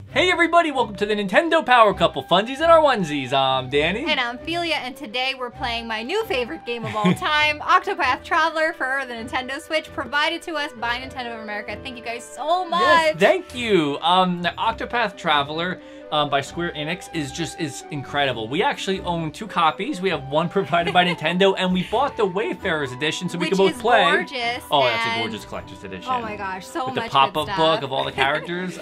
Hey everybody, welcome to the Nintendo Power Couple, Funsies and Our Onesies. I'm Danny. And I'm Ophelia, and today we're playing my new favorite game of all time, Octopath Traveler for the Nintendo Switch, provided to us by Nintendo of America. Thank you guys so much. Yes, thank you. The Octopath Traveler by Square Enix is incredible. We actually own 2 copies. We have one provided by Nintendo, and we bought the Wayfarer's edition so we can both play. Which is gorgeous. Oh, that's a gorgeous collector's edition. Oh my gosh, so much with the pop-up book of all the characters.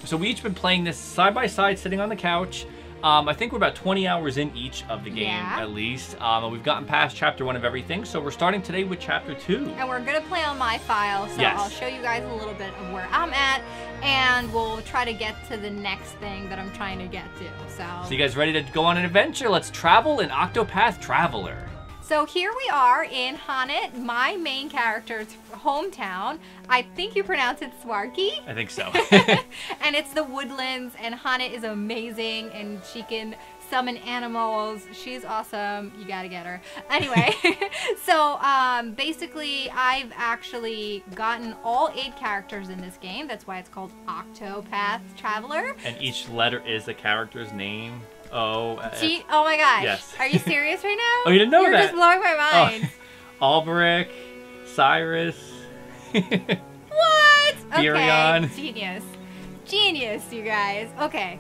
So we each been playing this side by side, sitting on the couch. I think we're about 20 hours in each of the game, at least. We've gotten past chapter 1 of everything, so we're starting today with chapter 2. And we're gonna play on my file, so I'll show you guys a little bit of where I'm at, and we'll try to get to the next thing that I'm trying to get to. So you guys ready to go on an adventure? Let's travel in Octopath Traveler. So here we are in Hanet, my main character's hometown. I think you pronounce it Swarky. I think so. And it's the woodlands, and Hanet is amazing, and she can summon animals. She's awesome. You gotta get her. Anyway, so basically I've actually gotten all 8 characters in this game. That's why it's called Octopath Traveler. And each letter is the character's name. Oh my gosh. Yes. Are you serious right now? Oh, you didn't know that? You're just blowing my mind. Oh. Alberic, Cyrus. What? Furion. Okay. Genius, you guys. Okay.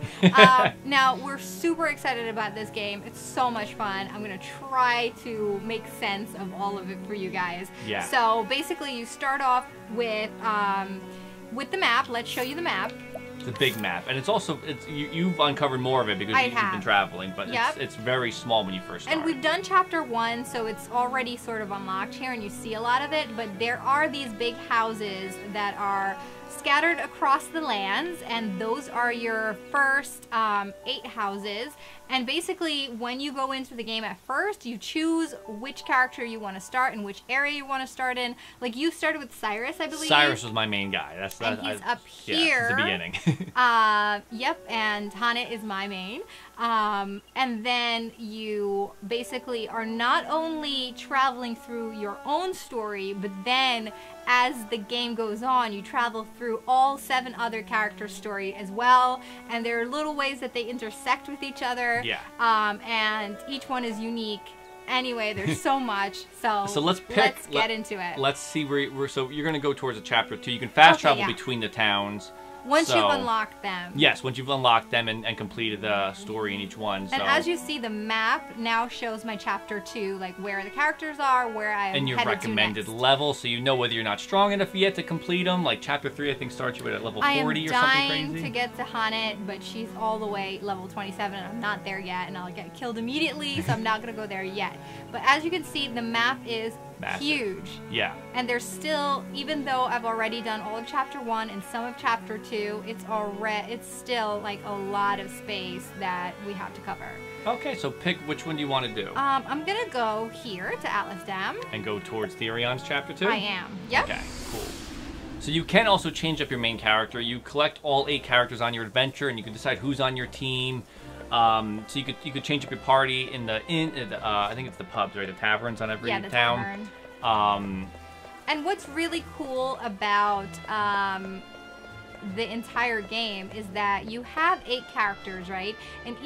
Now, we're super excited about this game. It's so much fun. I'm going to try to make sense of all of it for you guys. Yeah. So, basically, you start off with the map. Let's show you the map. It's a big map, and it's also you've uncovered more of it because you've been traveling, but it's very small when you first start. And we've done chapter 1, so it's already sort of unlocked here, and you see a lot of it. But there are these big houses that are scattered across the lands, and those are your first 8 houses. And basically, when you go into the game at first, you choose which character you want to start and which area you want to start in. Like, you started with Cyrus, I believe. Cyrus was my main guy. And he's up here. Yeah, since the beginning. Yep, and Hanet is my main. And then you basically are not only traveling through your own story, but then as the game goes on, you travel through all 7 other characters' story as well. And there are little ways that they intersect with each other. Yeah. And each one is unique. Anyway, there's so much. So let's get into it. Let's see where so you're gonna go towards a chapter 2. You can fast travel between the towns. Once you've unlocked them. Yes, once you've unlocked them and completed the story in each one. And as you see, the map now shows my chapter 2, like where the characters are, where I am and your recommended level, so you know whether you're not strong enough yet to complete them. Like chapter 3, I think starts you at level 40 or something crazy. I am dying to get to Hanet, but she's all the way level 27, and I'm not there yet, and I'll get killed immediately, so I'm not gonna go there yet. But as you can see, the map is huge. Yeah. And there's still, even though I've already done all of chapter 1 and some of chapter 2, it's still like a lot of space that we have to cover. Okay, so pick which one do you want to do. I'm gonna go here to Atlas Dam. And go towards Therion's chapter 2? I am. Yep. Okay, cool. So you can also change up your main character. You collect all 8 characters on your adventure, and you can decide who's on your team. So you could change up your party in the I think it's the pubs, right? The taverns on every town. Tavern. And what's really cool about the entire game is that you have 8 characters, right? And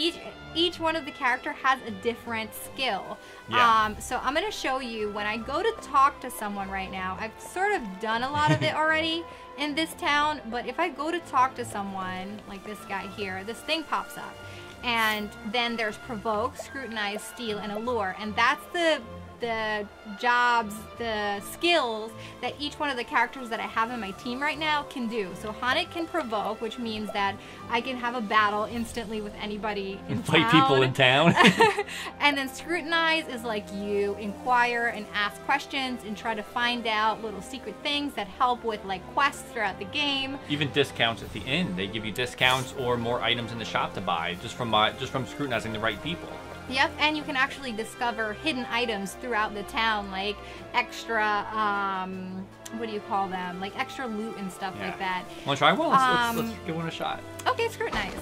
each one of the character has a different skill. Yeah. So I'm gonna show you when I go to talk to someone right now. I've sort of done a lot of it already in this town, but if I go to talk to someone like this guy here, this thing pops up. And then there's Provoke, Scrutinize, Steal, and Allure. And that's the jobs, the skills that each one of the characters that I have in my team right now can do. So Hanet can Provoke, which means that I can have a battle instantly with anybody in town. Fight people in town. And then Scrutinize is like you inquire and ask questions and try to find out little secret things that help with like quests throughout the game. Even discounts at the inn. They give you discounts or more items in the shop to buy just from scrutinizing the right people. Yep, and you can actually discover hidden items throughout the town, like extra, what do you call them? Like extra loot and stuff like that. Want to try one? Let's give one a shot. Okay, Scrutinize.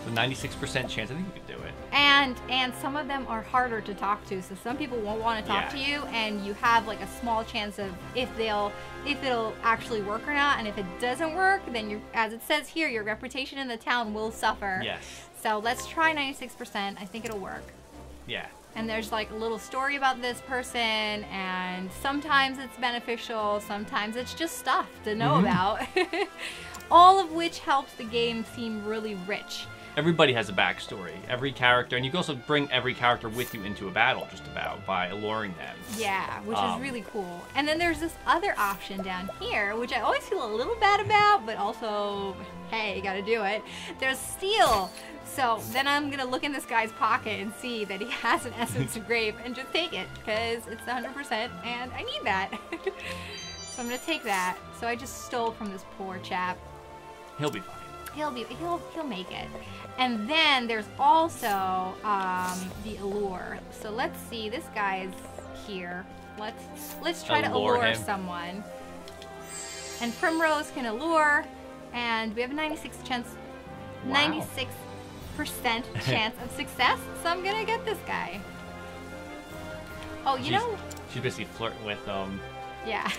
So 96% chance. I think you could do it. And some of them are harder to talk to, so some people won't want to talk to you, and you have like a small chance of if it'll actually work or not. And if it doesn't work, then as it says here, your reputation in the town will suffer. Yes. So let's try 96%. I think it'll work. Yeah. And there's like a little story about this person, and sometimes it's beneficial, sometimes it's just stuff to know about. All of which helps the game seem really rich. Everybody has a backstory, every character, and you can also bring every character with you into a battle just about by alluring them. Yeah, which is really cool. And then there's this other option down here, which I always feel a little bad about, but also, hey, you gotta do it. There's steal. So then I'm gonna look in this guy's pocket and see that he has an essence of grape and just take it, because it's 100% and I need that. So I'm gonna take that. So I just stole from this poor chap. He'll be fine. He'll make it. And then there's also the allure. So let's see, this guy's here. Let's try to allure someone. And Primrose can allure, and we have a 96% chance of success. So I'm gonna get this guy. Oh, she's basically flirting with him. Yeah.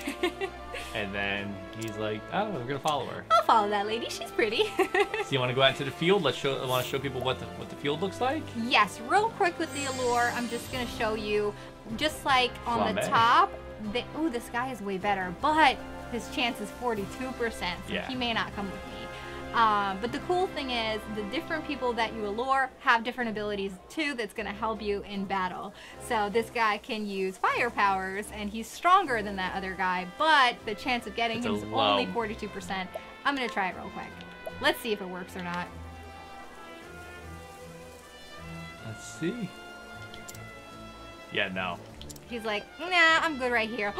And then he's like, "Oh, we're gonna follow her." I'll follow that lady. She's pretty. So you want to go out into the field? I want to show people what the field looks like. Yes, real quick with the allure. I'm just gonna show you, just like on the top. Oh, this guy is way better, but his chance is 42%. So he may not come with me. But the cool thing is, the different people that you allure have different abilities too that's going to help you in battle. So this guy can use fire powers, and he's stronger than that other guy, but the chance of getting him is only 42%. I'm going to try it real quick. Let's see if it works or not. Let's see. Yeah, no. He's like, nah, I'm good right here.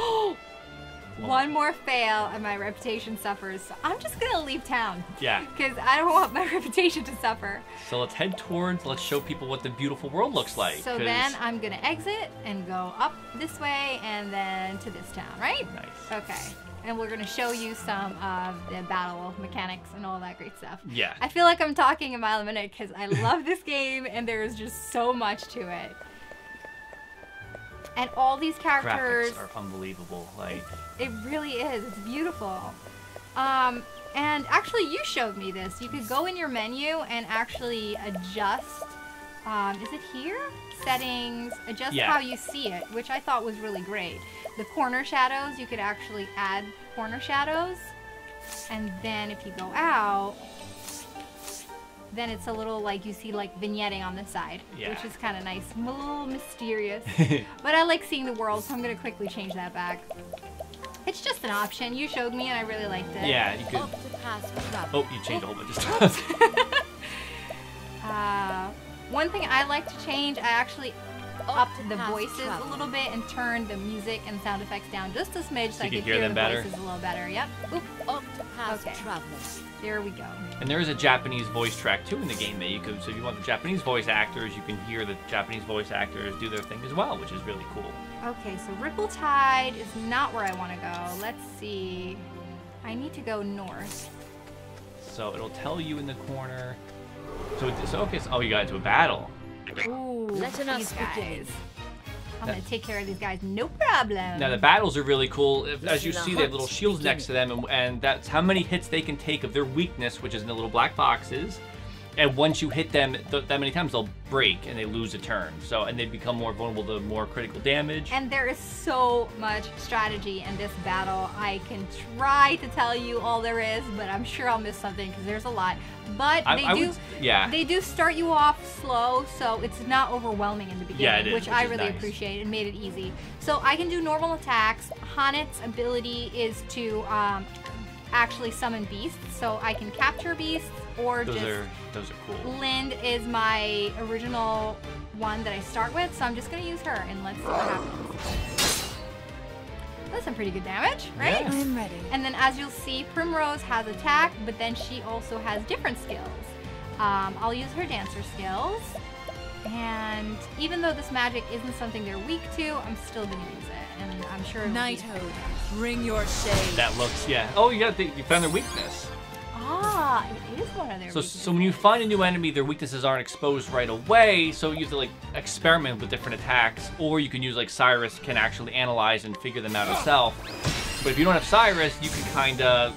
One more fail and my reputation suffers. So I'm just gonna leave town. Yeah. Because I don't want my reputation to suffer. So let's show people what the beautiful world looks like. So then I'm gonna exit and go up this way and then to this town, right? Nice. Okay. And we're gonna show you some of the battle mechanics and all that great stuff. Yeah. I feel like I'm talking a mile a minute because I love this game and there's just so much to it. And all these characters graphics are unbelievable. Like it really is. It's beautiful. And actually, you showed me this. You could go in your menu and actually adjust. Is it here? Settings. Adjust how you see it, which I thought was really great. The corner shadows. You could actually add corner shadows, and then if you go out, then it's a little like you see like vignetting on the side, which is kind of nice, a little mysterious. But I like seeing the world, so I'm gonna quickly change that back. It's just an option. You showed me, and I really liked it. Yeah, you could. Oh, you changed a whole bunch of stuff. One thing I like to change, I actually upped the voices a little bit and turned the music and sound effects down just a smidge so I could hear the voices a little better. Yep. Oop. Okay. There we go. And there is a Japanese voice track too in the game that you could. So if you want the Japanese voice actors, you can hear the Japanese voice actors do their thing as well, which is really cool. Okay, so Ripple Tide is not where I want to go. Let's see. I need to go north. So it'll tell you in the corner. So okay. So, you got into a battle. Ooh, these guys. I'm gonna take care of these guys, no problem. Now the battles are really cool. As you see, they have little shields next to them, and that's how many hits they can take of their weakness, which is in the little black boxes. And once you hit them that many times, they'll break and they lose a turn. So, and they become more vulnerable to more critical damage. And there is so much strategy in this battle. I can try to tell you all there is, but I'm sure I'll miss something because there's a lot. But they do start you off slow, so it's not overwhelming in the beginning, which I really appreciate. It made it easy. So I can do normal attacks. Hanet's ability is to actually summon beasts, so I can capture beasts or those are cool. Lind is my original one that I start with, so I'm just gonna use her and let's see what happens. That's some pretty good damage, right? Yes. I'm ready. And then as you'll see, Primrose has attack, but then she also has different skills. I'll use her dancer skills, and even though this magic isn't something they're weak to, I'm still gonna use it, and I'm sure it'll Knighthood, bring your shade. That looks, Oh, you found their weakness. Ah, it is one of their weaknesses. So when you find a new enemy, their weaknesses aren't exposed right away, so you have to like experiment with different attacks, or you can use like Cyrus can actually analyze and figure them out herself. But if you don't have Cyrus, you can kind of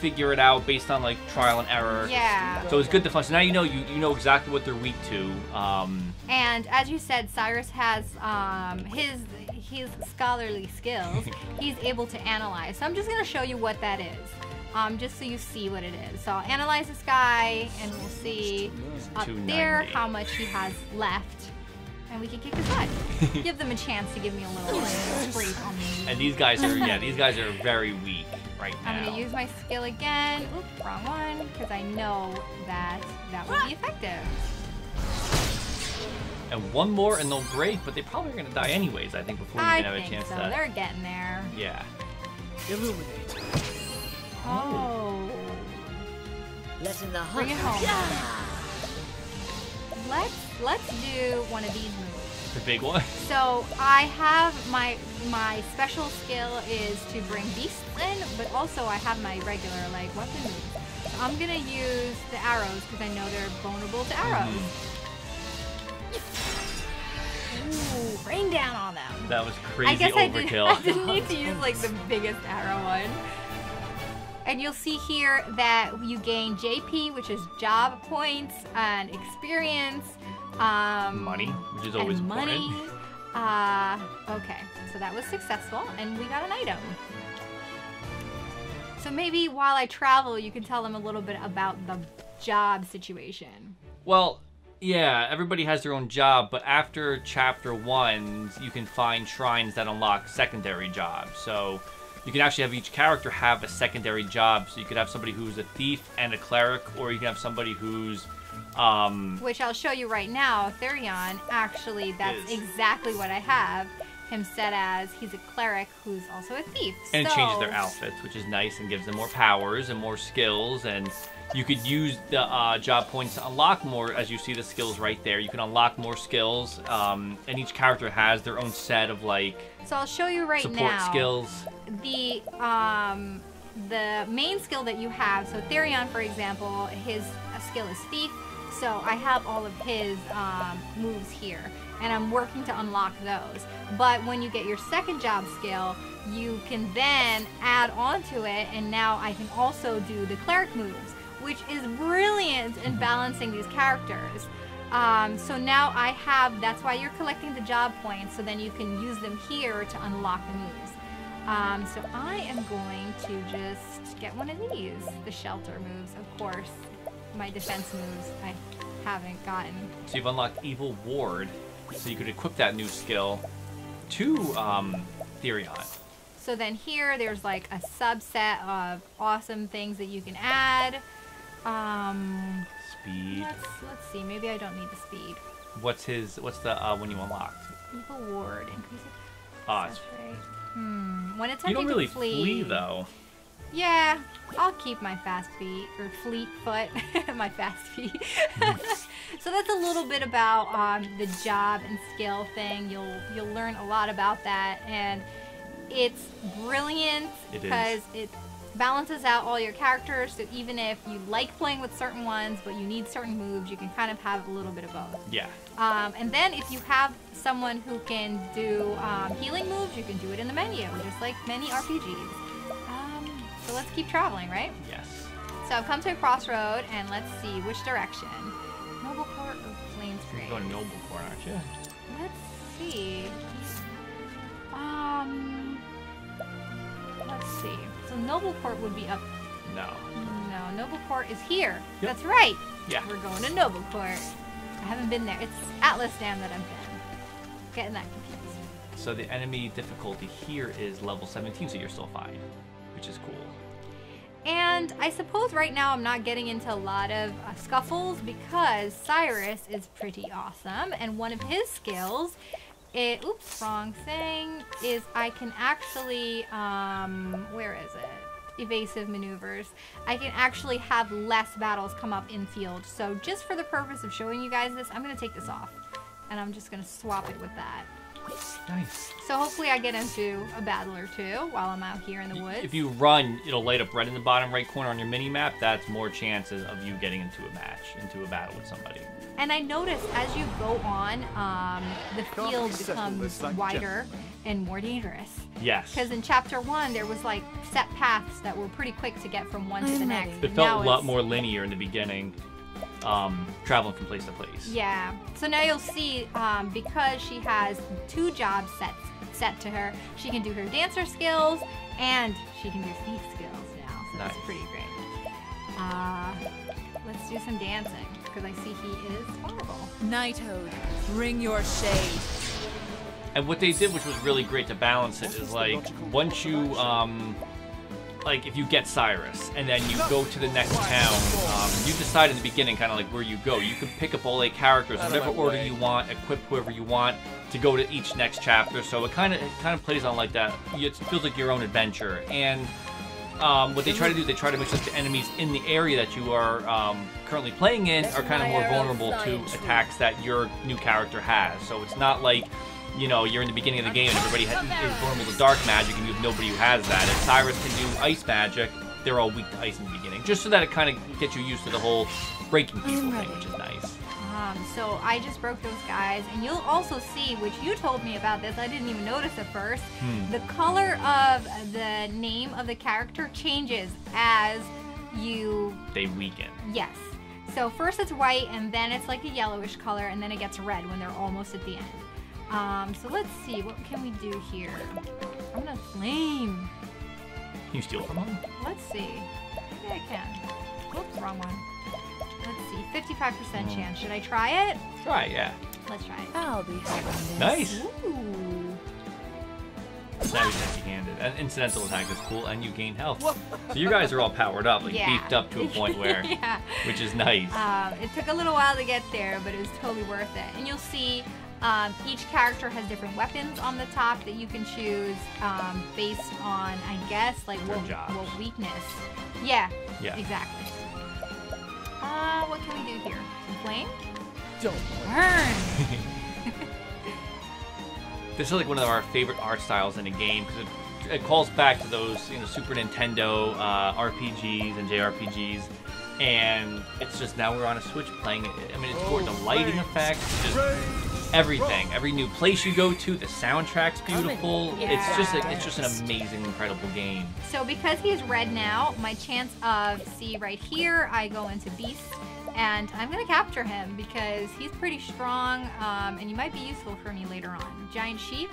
figure it out based on like trial and error. Yeah. So it's good to find. So now you know exactly what they're weak to. And as you said, Cyrus has his scholarly skills. He's able to analyze. So I'm just gonna show you what that is, just so you see what it is. So I'll analyze this guy, and we'll see up there how much he has left, and we can kick his butt. Give them a chance to give me a little scrape on me. And these guys are very weak right now. I'm gonna use my skill again. Oops, wrong one, because I know that will be effective. And one more and they'll break, but they probably are going to die anyways, I think, before you can have a chance so. to... They're getting there. Yeah. Illuminate. Oh. Let in the Bring it home. Yeah. Let's do one of these moves. The big one? So I have my special skill is to bring beasts in, but also I have my regular like weapon moves. So I'm going to use the arrows because I know they're vulnerable to arrows. Ooh, rain down on them. That was crazy I guess overkill. I didn't need to use like the biggest arrow one. And you'll see here that you gain JP, which is job points, and experience. Money, which is always money. important. Okay, so that was successful, and we got an item. So maybe while I travel, you can tell them a little bit about the job situation. Well, yeah, everybody has their own job, but after chapter 1, you can find shrines that unlock secondary jobs. So you can actually have each character have a secondary job. So you could have somebody who's a thief and a cleric, or you can have somebody who's... Which I'll show you right now. Therion, actually, that's exactly what I have him set as. He's a cleric who's also a thief. And it changes their outfits, which is nice and gives them more powers and more skills. And you could use the job points to unlock more, as you see the skills right there. You can unlock more skills, and each character has their own set of like So I'll show you right support now. skills. The main skill that you have, so Therion, for example, his skill is thief. So I have all of his moves here, and I'm working to unlock those. But when you get your second job skill, you can then add on to it, and now I can also do the cleric moves, which is brilliant in balancing these characters. So now I have, that's why you're collecting the job points, so then you can use them here to unlock the moves. So I am going to just get one of these, the shelter moves, of course. My defense moves I haven't gotten. So you've unlocked Evil Ward, so you could equip that new skill to Therion. So then here, there's like a subset of awesome things that you can add. Speed. Let's see. Maybe I don't need the speed. What's the one you unlocked? Evil Ward. Increase it. That's right. When attempting you don't really to flee, flee though. Yeah, I'll keep my fast feet, or fleet foot, my fast feet. So that's a little bit about the job and skill thing. You'll learn a lot about that, and it's brilliant because it balances out all your characters. So even if you like playing with certain ones, but you need certain moves, you can kind of have a little bit of both. Yeah. And then if you have someone who can do healing moves, you can do it in the menu, just like many RPGs. So let's keep traveling, right? Yes. So I've come to a crossroad, and let's see which direction. Noblecourt or Flames Grave? You're going to Noblecourt, aren't you? Let's see. Let's see. So Noblecourt would be up. No. No, Noblecourt is here. Yep. That's right. Yeah. We're going to Noblecourt. I haven't been there. It's Atlas Dam that I've been. Getting that confused. So the enemy difficulty here is level 17, so you're still fine, which is cool. And I suppose right now I'm not getting into a lot of scuffles because Cyrus is pretty awesome, and one of his skills, oops, wrong thing, is I can actually, where is it? Evasive maneuvers. I can actually have less battles come up in field. So just for the purpose of showing you guys this, I'm going to take this off, and I'm just going to swap it with that. Nice. So hopefully I get into a battle or two while I'm out here in the woods. If you run, it'll light up red in the bottom right corner on your mini map. That's more chances of you getting into a match, into a battle with somebody. And I noticed as you go on, the field becomes wider and more dangerous. Yes. Because in chapter 1, there was like set paths that were pretty quick to get from one to the next. It felt a lot more linear in the beginning, traveling from place to place. Yeah. So now you'll see, because she has 2 jobs set to her, she can do her dancer skills and she can do thief skills now. So that's pretty great. Let's do some dancing because I see he is horrible. Knighthood, bring your shade. And what they did, which was really great to balance it, is like once you, like if you get Cyrus and then you go to the next town, you decide in the beginning kind of like where you go. You can pick up all 8 characters, whatever order you want, equip whoever you want to go to each next chapter. So it kind of plays on like that. It feels like your own adventure. And what they try to do, they try to make sure that the enemies in the area that you are currently playing in are kind of more vulnerable to attacks that your new character has. So it's not like, you know, you're in the beginning of the game and everybody is vulnerable to dark magic and you have nobody who has that. If Cyrus can do ice magic, they're all weak to ice in the beginning. Just so that it kind of gets you used to the whole breaking people thing, which is nice. So I just broke those guys, and you'll also see, which you told me about this, I didn't even notice at first, the color of the name of the character changes as they weaken. Yes. So first it's white, and then it's like a yellowish color, and then it gets red when they're almost at the end. So let's see, what can we do here? I'm gonna flame. Can you steal from them? Let's see. Maybe I can. Oops, wrong one. Let's see, 55% chance. Should I try it? Try it, yeah. Let's try it. I'll be having this. Nice. Ooh. Now he's empty-handed. An incidental attack is cool, and you gain health. So you guys are all powered up, like beefed up to a point where, which is nice. It took a little while to get there, but it was totally worth it. And you'll see each character has different weapons on the top that you can choose based on, I guess, like what weakness. Yeah, exactly. What can we do here? Some flame? Don't burn! This is like one of our favorite art styles in a game because it calls back to those, you know, Super Nintendo RPGs and JRPGs, and it's just now we're on a Switch playing it. I mean, it's for the lighting effects, just everything. Every new place you go to, the soundtrack's beautiful. Yeah. It's just an amazing, incredible game. So because he's red now, my chance of, see right here, I go into Beast, and I'm gonna capture him because he's pretty strong, and he might be useful for me later on. Giant Sheep.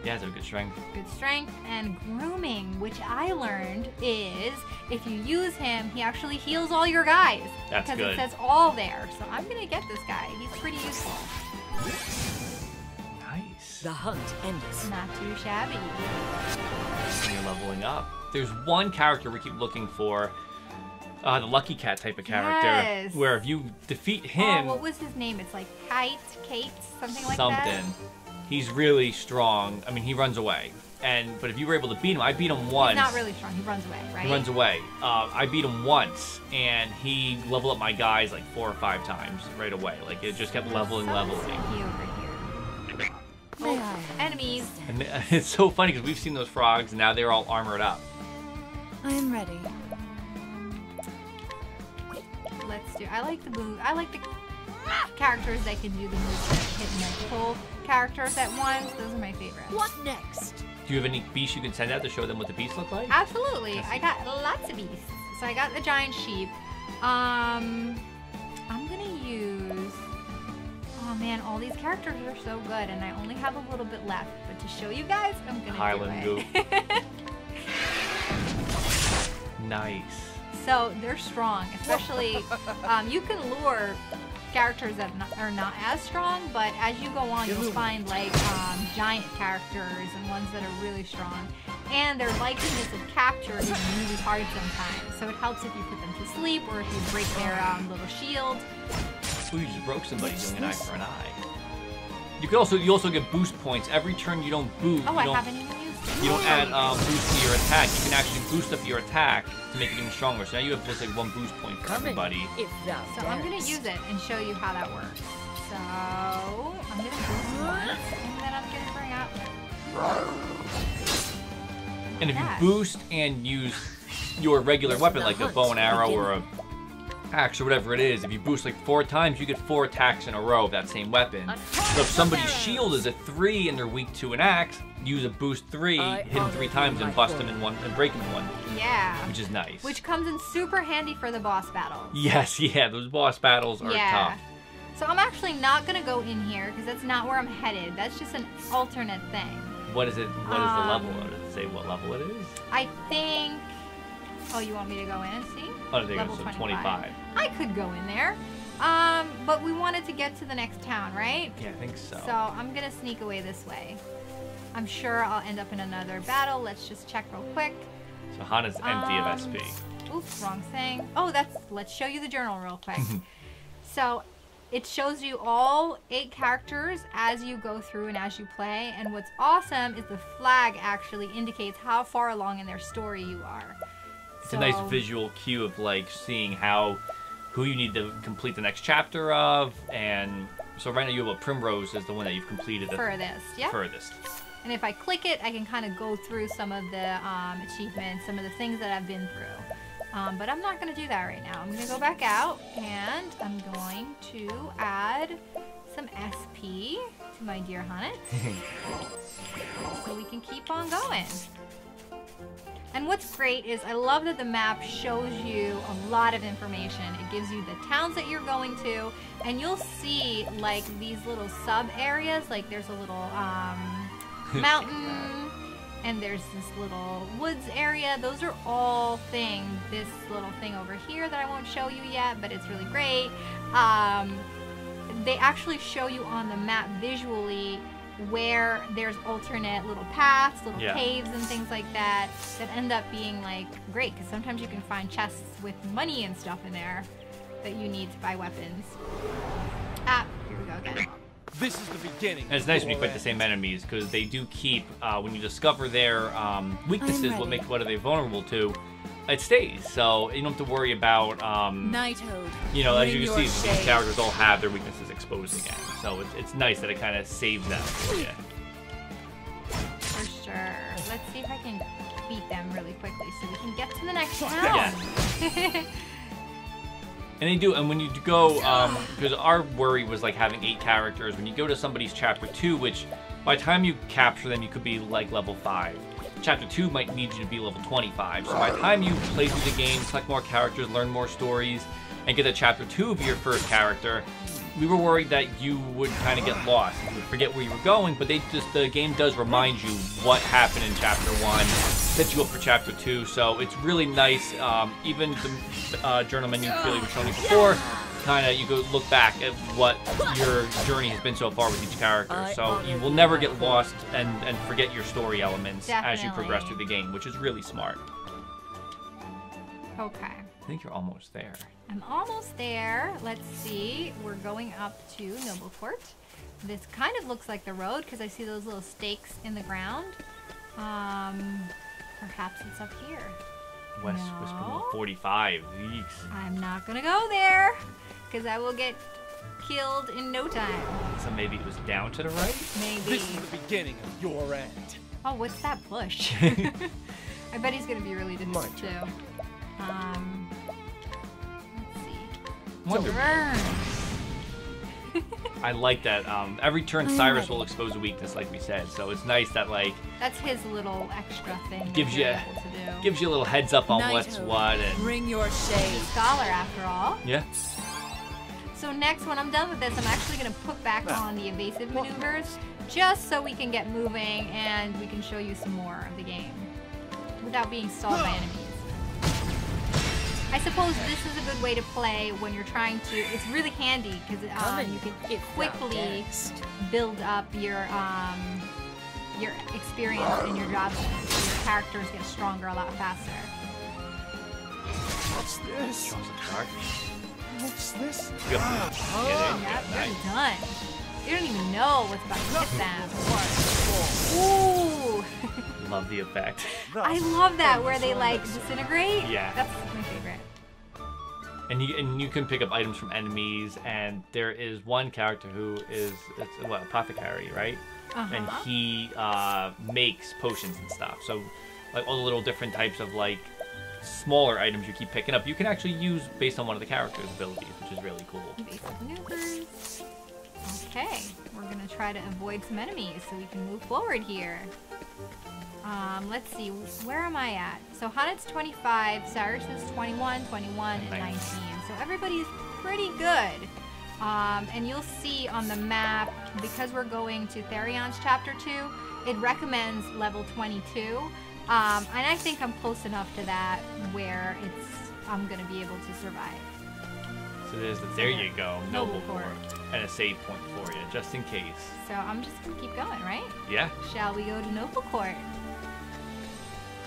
Yeah, it's a good strength. Good strength and grooming, which I learned is if you use him, he actually heals all your guys. That's good. Because it says all there. So I'm gonna get this guy. He's pretty useful. Nice. The hunt ended. Not too shabby. And you're leveling up. There's one character we keep looking for, the Lucky Cat type of character, where if you defeat him... Oh, what was his name? It's like Kate, something like that? Something. He's really strong. I mean, he runs away. But if you were able to beat him, I beat him once. He's not really strong. He runs away, right? He runs away. I beat him once, and he leveled up my guys like 4 or 5 times right away. Like, it just kept leveling. Oh, enemies. And it's so funny because we've seen those frogs, and now they're all armored up. I am ready. Let's do. I like the characters that can do the moves that hit multiple characters at once. Those are my favorite. What next? Do you have any beasts you can send out to show them what the beasts look like? Absolutely. I got lots of beasts. So I got the giant sheep. I'm gonna use. Oh man, all these characters are so good, and I only have a little bit left. But to show you guys, I'm gonna Highland do it. Nice. So they're strong, especially you can lure characters that are not as strong, but as you go on, you'll find like giant characters and ones that are really strong. And their likeliness of capture is really hard sometimes, so it helps if you put them to sleep or if you break their little shield. Ooh, you just broke somebody doing an eye for an eye. You also get boost points every turn. You don't boost. Oh, I haven't even used it. You don't add boost to your attack. You can actually boost up your attack to make it even stronger. So now you have just like 1 boost point for everybody. So I'm gonna use it and show you how that works. So I'm gonna boost once, and then I'm gonna And if you boost and use your regular weapon, like a bow and arrow or a axe or whatever it is, if you boost like 4 times, you get 4 attacks in a row of that same weapon. So if somebody's shield is a 3 and they're weak to an axe, use a boost 3, hit him 3 times and bust him in one and break him in one. Yeah. Which is nice. Which comes in super handy for the boss battles. Yes, yeah, those boss battles are tough. So I'm actually not gonna go in here because that's not where I'm headed. That's just an alternate thing. What is it? What is the level? Does it say what level it is? I think. Oh, you want me to go in and see? Oh, there you go. So 25. I could go in there. But we wanted to get to the next town, right? Yeah, I think so. So I'm gonna sneak away this way. I'm sure I'll end up in another battle. Let's just check real quick. So Hana's empty of SP. Oops, wrong thing. Oh, let's show you the journal real quick. So it shows you all 8 characters as you go through and as you play. And what's awesome is the flag actually indicates how far along in their story you are. It's a nice visual cue of like seeing who you need to complete the next chapter of. And so right now you have a Primrose is the one that you've completed the furthest. Yeah. Furthest. And if I click it, I can kind of go through some of the achievements, some of the things that I've been through. But I'm not going to do that right now. I'm going to go back out, and I'm going to add some SP to my dear Hunnet. So we can keep on going. And what's great is I love that the map shows you a lot of information. It gives you the towns that you're going to, and you'll see like these little sub areas, like there's a little mountain, and there's this little woods area. Those are all things. This little thing over here that I won't show you yet, but it's really great. They actually show you on the map visually where there's alternate little paths, little caves and things like that end up being like great, because sometimes you can find chests with money and stuff in there that you need to buy weapons. Ah, here we go again. This is the beginning. And it's nice when you fight the same enemies, because they do keep, when you discover their weaknesses, what are they vulnerable to, it stays. So you don't have to worry about, you know, as you can see, these characters all have their weaknesses exposed again. So it's nice that it kind of saves them for you. For sure. Let's see if I can beat them really quickly so we can get to the next round. Yeah. And they do, and when you go, because our worry was like having 8 characters, when you go to somebody's chapter 2, which by the time you capture them, you could be like level 5. Chapter 2 might need you to be level 25. So by the time you play through the game, collect more characters, learn more stories, and get to chapter 2 of your first character, we were worried that you would kind of get lost. You would forget where you were going, but the game does remind you what happened in chapter 1, set you up for chapter 2, so it's really nice. Even the journal menu we were showing you before, kind of you go look back at what your journey has been so far with each character, so you will never get lost and forget your story elements as you progress through the game, which is really smart. Okay. I think you're almost there. I'm almost there. Let's see. We're going up to Noblecourt. This kind of looks like the road because I see those little stakes in the ground. Perhaps it's up here. West Whisper 45. Yeeks. I'm not gonna go there because I will get killed in no time. So maybe it was down to the right? Maybe. This is the beginning of your end. Oh, what's that bush? I bet he's gonna be really difficult too. Let's see. Burn. I like that. Every turn, Cyrus will expose a weakness, like we said. So it's nice that that's his little extra thing. Gives you a little heads up on what's what. And bring your shade. He's a scholar after all. Yeah. So next, when I'm done with this, I'm actually gonna put back on the evasive maneuvers, just so we can get moving and we can show you some more of the game without being stalled by enemies. I suppose this is a good way to play when you're trying to. It's really handy because you can quickly build up your experience in your job. Your characters get stronger a lot faster. What's this? What's this? Good. You're done. You don't even know what's about to hit them. Ooh. Love the effect. I love that where they disintegrate. Yeah. That's my favorite. And you can pick up items from enemies, and there is one character who is what, apothecary, right? and he makes potions and stuff. So, like all the little different types of like smaller items you keep picking up, you can actually use based on one of the characters' abilities, which is really cool. Basic maneuvers. Okay, we're gonna try to avoid some enemies so we can move forward here. Let's see, where am I at? So Hanet's 25, Cyrus is 21, 21, and 19. So everybody's pretty good. And you'll see on the map, because we're going to Therion's Chapter 2, it recommends level 22. And I think I'm close enough to that where I'm gonna be able to survive. So there you go, Noblecourt. Noblecourt, and a save point for you, just in case. So I'm just gonna keep going, right? Yeah. Shall we go to Noblecourt?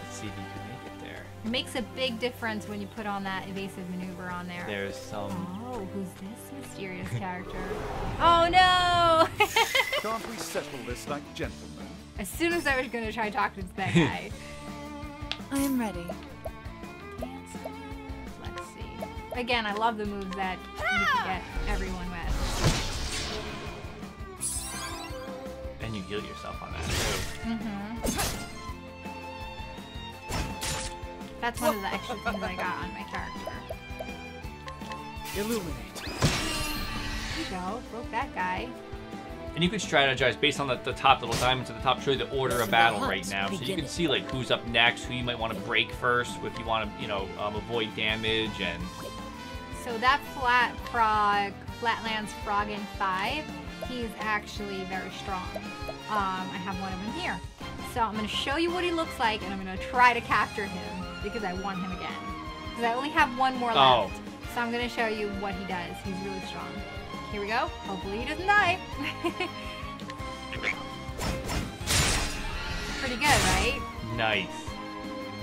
Let's see if you can make it there. It makes a big difference when you put on that evasive maneuver on there. There's some... Oh, who's this mysterious character? Oh no! Can't we settle this like gentlemen? As soon as I was gonna try talking to that guy. I am ready. Let's see. Again, I love the moves that you can get everyone with. And you heal yourself on that too. That's one of the extra things I got on my character. Illuminate. There you go, broke that guy. And you can strategize based on the top little diamonds at the top, show you the order of battle right now. So you can see like who's up next, who you might want to break first, if you want to, avoid damage. And So that Flatlands Frog in 5, he's actually very strong. I have one of them here. So I'm going to show you what he looks like, and I'm going to try to capture him, because I want him again. Because I only have one more left. So I'm going to show you what he does. He's really strong. Here we go. Hopefully he doesn't die. Pretty good, right? nice.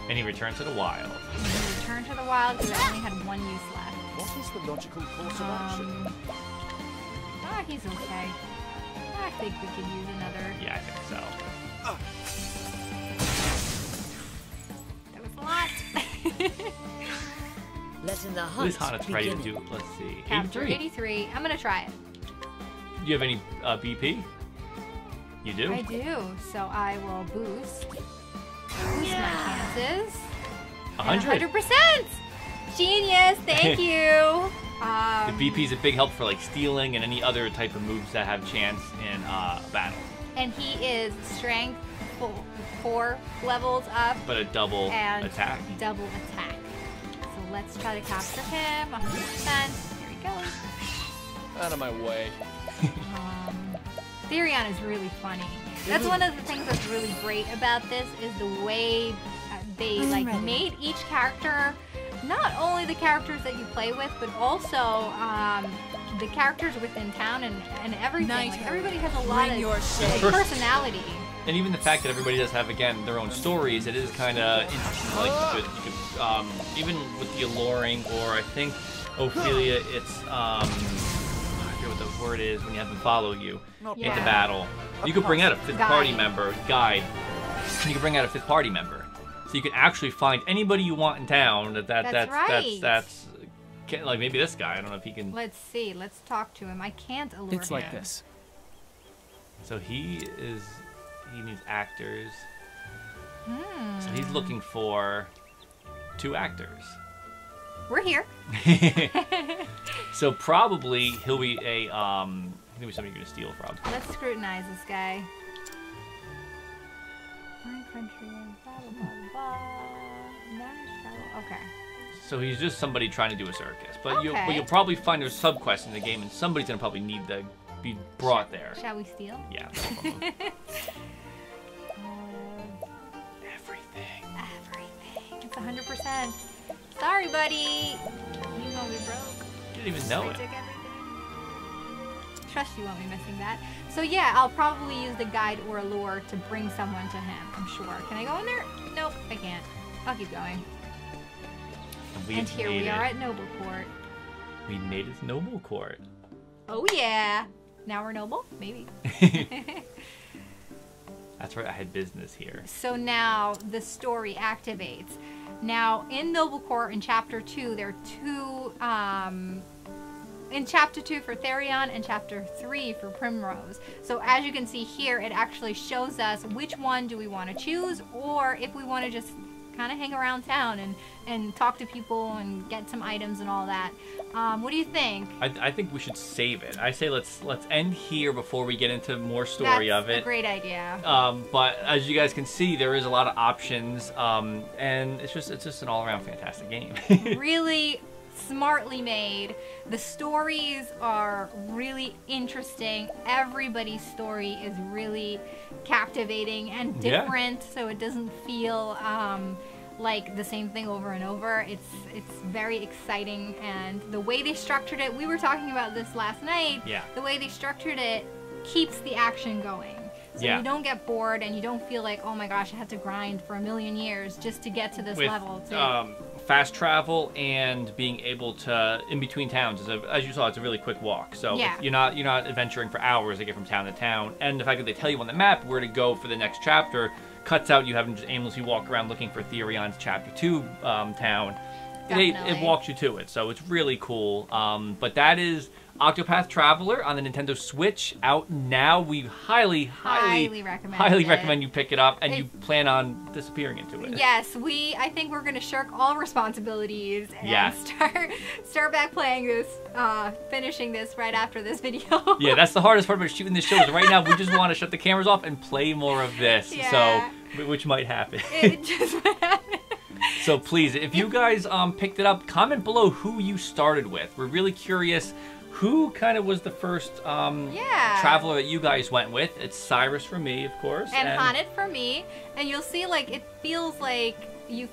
And he returns to the wild. He returned to the wild because I only had one use left. What is the logical course of action? He's okay. I think we could use another. Yeah, I think so. That was a lot. Letting the What is hunt Hanet's ready to begin. do? Let's see. Capture 83. 83. I'm gonna try it. Do you have any BP? You do? I do. So I will boost my chances. 100. 100%! Genius! Thank you! The BP is a big help for like stealing and any other type of moves that have chance in battle. And he is strength 4 levels up. But a double and attack. Double attack. So let's try to capture him. 100%. Here we go. Out of my way. Therion is really funny. That's one of the things that's really great about this is the way they like made each character, not only the characters that you play with, but also the characters within town and everything. Like, everybody has a lot of personality. And even the fact that everybody does have, again, their own stories, it is kind of interesting. Like you could even with the alluring, or I think Ophelia, it's I forget what the word is when you have them follow you into battle. You could bring out a fifth party member, guide. You could bring out a fifth party member, so you can actually find anybody you want in town. That's right. That's like maybe this guy. I don't know if he can. Let's see. Let's talk to him. I can't allure him. It's like this. So he needs actors. So he's looking for 2 actors. We're here. So probably he'll be a maybe somebody you're gonna steal from. Let's scrutinize this guy. Foreign country, blah blah blah. Okay. So he's just somebody trying to do a circus, but you'll probably find there's subquests in the game, and somebody's gonna probably need to be brought there. Shall we steal? Yeah. No problem. Everything. It's 100%. Sorry, buddy. You know we broke. You didn't even know I it. took everything. Trust you won't be missing that. So yeah, I'll probably use the guide or lure to bring someone to him, I'm sure. Can I go in there? Nope, I can't. I'll keep going. And here we are at Noblecourt. We made it to Noblecourt. Oh yeah. Now we're noble? Maybe. That's right, I had business here. So now the story activates. Now in Noblecourt in chapter 2, there are 2 in Chapter 2 for Therion and Chapter 3 for Primrose. So as you can see here, it actually shows us which one do we want to choose, or if we want to just kind of hang around town and talk to people and get some items and all that. What do you think? I think we should save it. I say let's end here before we get into more story of it. That's a great idea. But as you guys can see, there is a lot of options, and it's just an all-around fantastic game. Really smartly made. The stories are really interesting. Everybody's story is really captivating and different, so it doesn't feel like the same thing over and over. It's very exciting, and the way they structured it, we were talking about this last night. Yeah. The way they structured it keeps the action going. So you don't get bored, and you don't feel like, oh my gosh, I have to grind for a million years just to get to this level. Fast travel and being able to in between towns is as you saw, it's a really quick walk. So you're not adventuring for hours to get from town to town. And the fact that they tell you on the map where to go for the next chapter cuts out you having to just aimlessly walk around looking for Therion's Chapter 2 town. It walks you to it, so it's really cool. But that is Octopath Traveler on the Nintendo Switch, out now. We highly recommend you pick it up, and you plan on disappearing into it. Yes, I think we're gonna shirk all responsibilities and start back playing this, finishing this right after this video. Yeah, that's the hardest part about shooting this show. Is right now we just want to shut the cameras off and play more of this. Yeah. So, which might happen. It just might happen. So please, if you guys picked it up, comment below who you started with. We're really curious. Who kind of was the first traveler that you guys went with? It's Cyrus for me, of course. And Hannet for me. And you'll see, like, it feels like you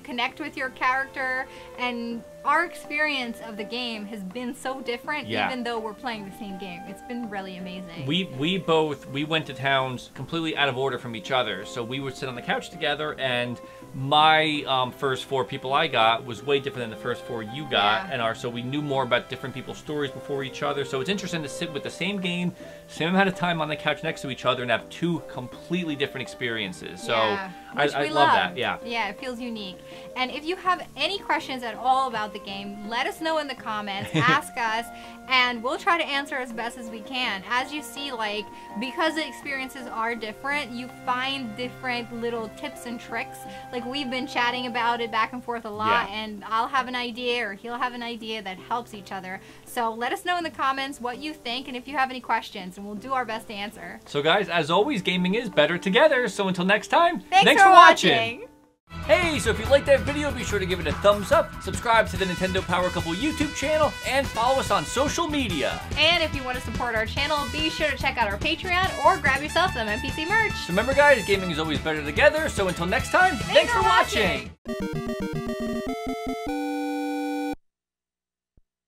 connect with your character, and our experience of the game has been so different, even though we're playing the same game. It's been really amazing. We went to towns completely out of order from each other. So we would sit on the couch together, and my first 4 people I got was way different than the first 4 you got, so we knew more about different people's stories before each other. So it's interesting to sit with the same game, same amount of time on the couch next to each other, and have 2 completely different experiences. So I love that. Yeah, it feels unique. And if you have any questions at all about the game, let us know in the comments. Ask us, and we'll try to answer as best as we can. As you see, like, because the experiences are different, you find different little tips and tricks. Like, we've been chatting about it back and forth a lot, and I'll have an idea or he'll have an idea that helps each other. So let us know in the comments what you think and if you have any questions, and we'll do our best to answer. So guys, as always, gaming is better together. So until next time, thanks for watching. Hey, so if you liked that video, be sure to give it a thumbs up, subscribe to the Nintendo Power Couple YouTube channel, and follow us on social media. And if you want to support our channel, be sure to check out our Patreon or grab yourself some NPC merch. So remember guys, gaming is always better together, so until next time, thanks for watching.